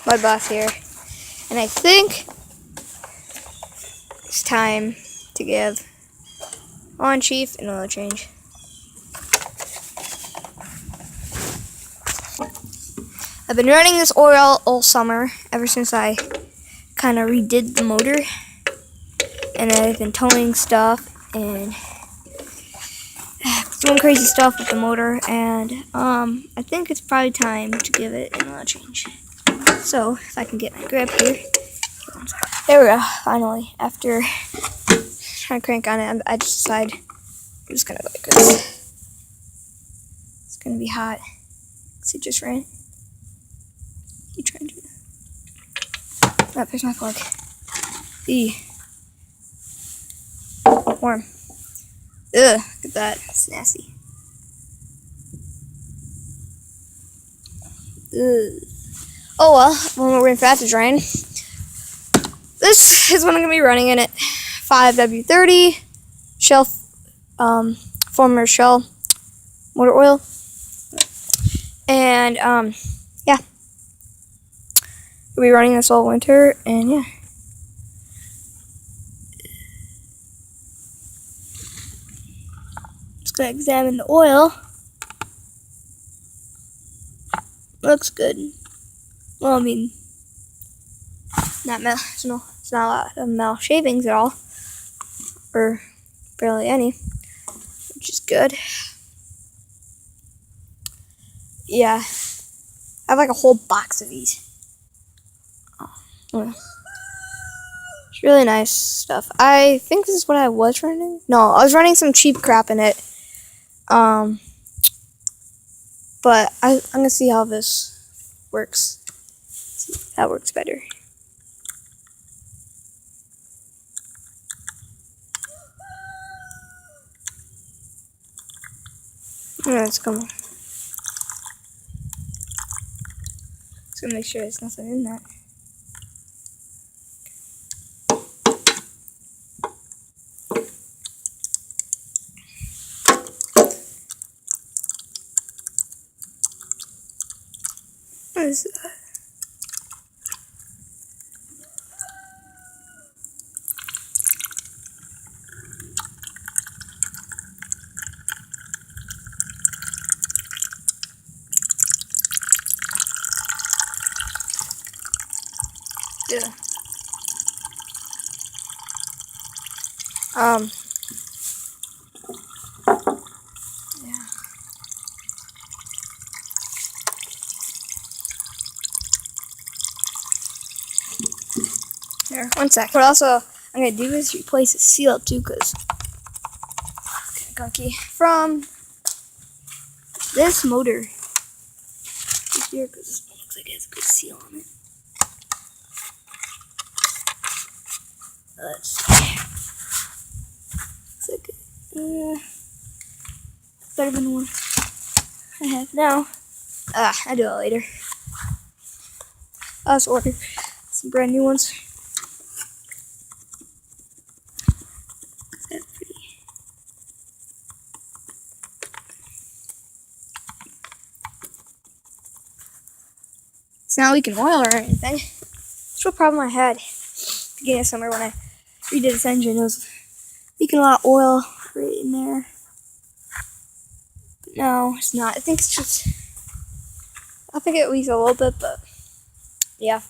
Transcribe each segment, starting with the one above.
my boss here, and I think it's time to give on Chief an oil change. I've been running this oil all summer, ever since I kind of redid the motor, and I've been towing stuff and doing crazy stuff with the motor, and I think it's probably time to give it an oil change. So if I can get my grip here, there we go. Finally, after trying to crank on it, I just decided I'm just gonna go like this. It's gonna be hot because it just ran. You trying to? Oh, there's my plug. Warm. Ugh, look at that. It's nasty. Ugh. Oh well, when we're in fast is rain. This is what I'm gonna be running in it. 5W30 Shell, former Shell motor oil, and yeah, we'll be running this all winter, and yeah. Just gonna examine the oil. Looks good. Well, I mean, it's not a lot of metal shavings at all, or barely any, which is good. Yeah, I have like a whole box of these. Oh, it's really nice stuff. I think this is what I was running. No, I was running some cheap crap in it. But I'm gonna see how this works. See if that works better. Yeah, it's coming. Just gonna make sure there's nothing in that. What is that? Yeah. Yeah. Here, one sec. What also I'm gonna do is replace the seal too, cause it's kind of gunky from this motor here, cause it looks like it has a good seal on it. Let's see. Looks like better than the one I have now. I'll do it later. I'll just order some brand new ones. That's pretty. It's not leaking oil or anything. That's what problem I had at the beginning of summer when I redid this engine. It was leaking a lot of oil right in there. But no, it's not. I think it's just, I think it leaks a little bit, but yeah.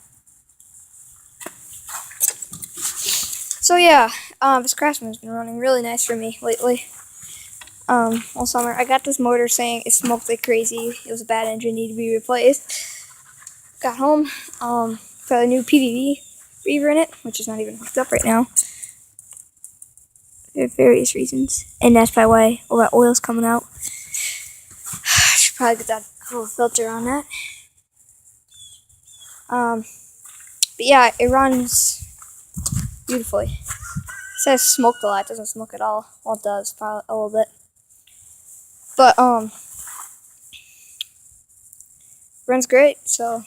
So yeah, this craftsman's been running really nice for me lately. All summer. I got this motor saying it smoked like crazy. It was a bad engine, needed to be replaced. Got home, put a new PVV reaver in it, which is not even hooked up right now. There are various reasons, and that's probably why all that oil's coming out. I should probably get that little filter on that. But yeah, it runs beautifully. It says smoked a lot. It doesn't smoke at all. Well, it does, probably a little bit. But runs great. So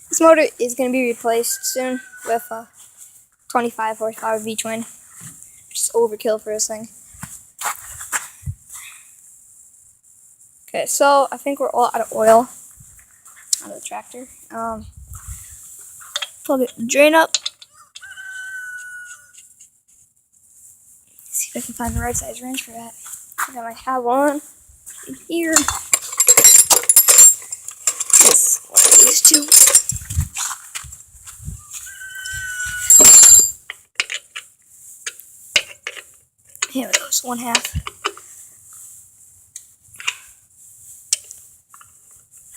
this motor is going to be replaced soon with a 25 horsepower V-twin, which is overkill for this thing. Okay, so I think we're all out of oil out of the tractor. plug the drain up. See if I can find the right size wrench for that. I think I might have one in here. Yes, one of these two. Here it goes, 1/2.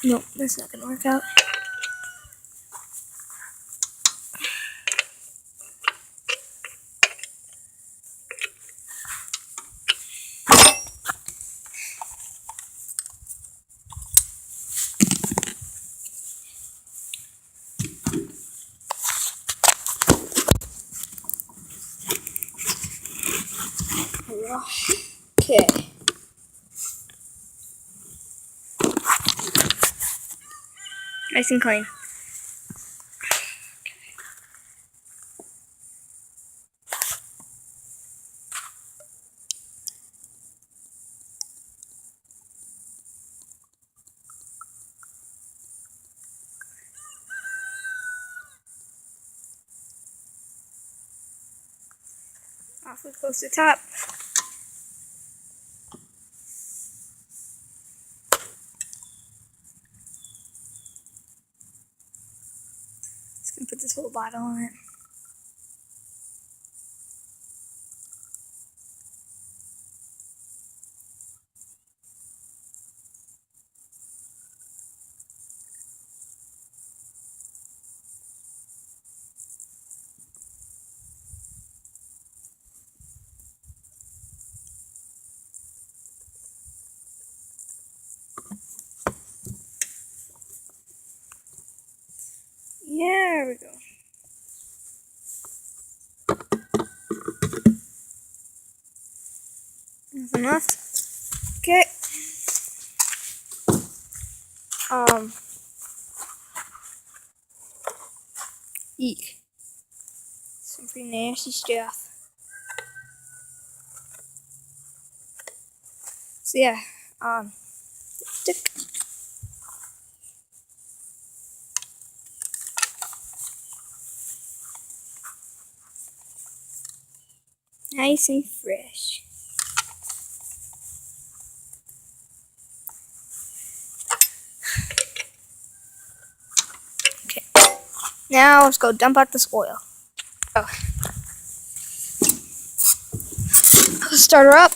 Nope, that's not gonna work out. Okay. Nice and clean. Awfully close to the top. Just gonna put this whole bottle on it. Yeah, there we go. Nothing left. Okay. Eek. Some pretty nasty stuff. So yeah, stick. Nice and fresh. Okay. Now let's go dump out this oil. Oh. Start her up.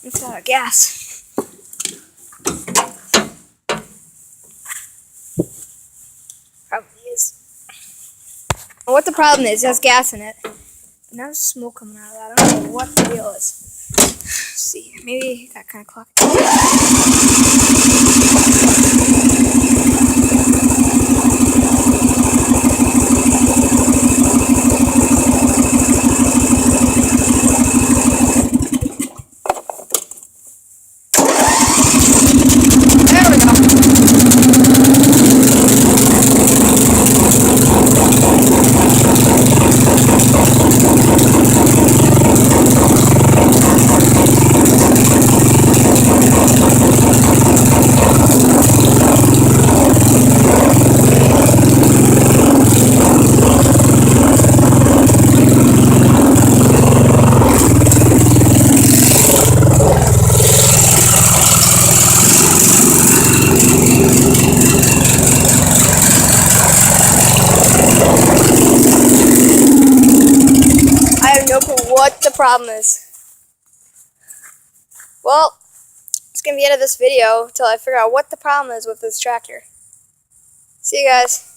It's out of gas. Probably is. Well, what the problem is, it has gas in it. Now there's smoke coming out of that. I don't know what the deal is. Let's see, maybe that kind of clock. What the problem is. Well, it's gonna be the end of this video until I figure out what the problem is with this tractor. See you guys.